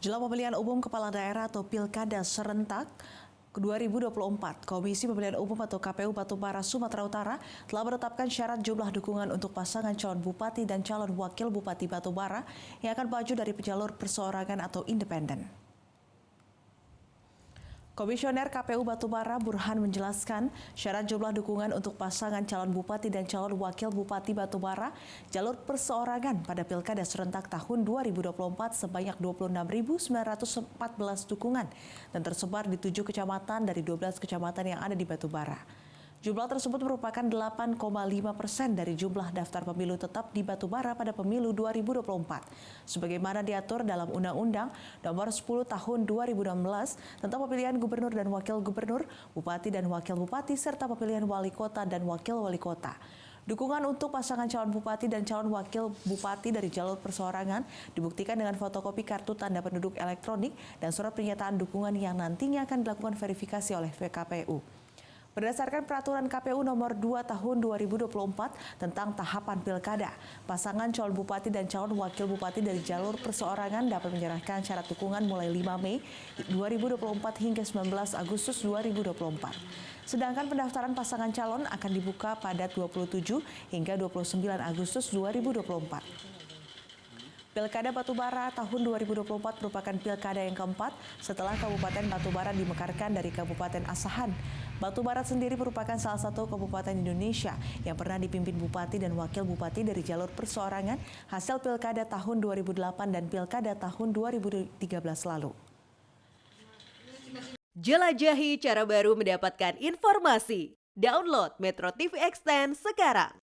Jelang pemilihan umum kepala daerah atau Pilkada serentak 2024, Komisi Pemilihan Umum atau KPU Batubara Sumatera Utara telah menetapkan syarat jumlah dukungan untuk pasangan calon bupati dan calon wakil bupati Batubara yang akan maju dari jalur perseorangan atau independen. Komisioner KPU Batubara Burhan menjelaskan syarat jumlah dukungan untuk pasangan calon bupati dan calon wakil bupati Batubara jalur perseorangan pada Pilkada serentak tahun 2024 sebanyak 26.914 dukungan dan tersebar di 7 kecamatan dari 12 kecamatan yang ada di Batubara. Jumlah tersebut merupakan 8,5% dari jumlah daftar pemilu tetap di Batubara pada pemilu 2024. Sebagaimana diatur dalam Undang-Undang Nomor 10 Tahun 2016 tentang pemilihan gubernur dan wakil gubernur, bupati dan wakil bupati, serta pemilihan wali kota dan wakil wali kota. Dukungan untuk pasangan calon bupati dan calon wakil bupati dari jalur perseorangan dibuktikan dengan fotokopi kartu tanda penduduk elektronik dan surat pernyataan dukungan yang nantinya akan dilakukan verifikasi oleh KPU. Berdasarkan peraturan KPU nomor 2 tahun 2024 tentang tahapan pilkada, pasangan calon bupati dan calon wakil bupati dari jalur perseorangan dapat menyerahkan syarat dukungan mulai 5 Mei 2024 hingga 19 Agustus 2024. Sedangkan pendaftaran pasangan calon akan dibuka pada 27 hingga 29 Agustus 2024. Pilkada Batubara tahun 2024 merupakan pilkada yang keempat setelah Kabupaten Batubara dimekarkan dari Kabupaten Asahan. Batubara sendiri merupakan salah satu kabupaten Indonesia yang pernah dipimpin bupati dan wakil bupati dari jalur perseorangan hasil Pilkada tahun 2008 dan Pilkada tahun 2013 lalu. Jelajahi cara baru mendapatkan informasi. Download Metro TV Extend sekarang.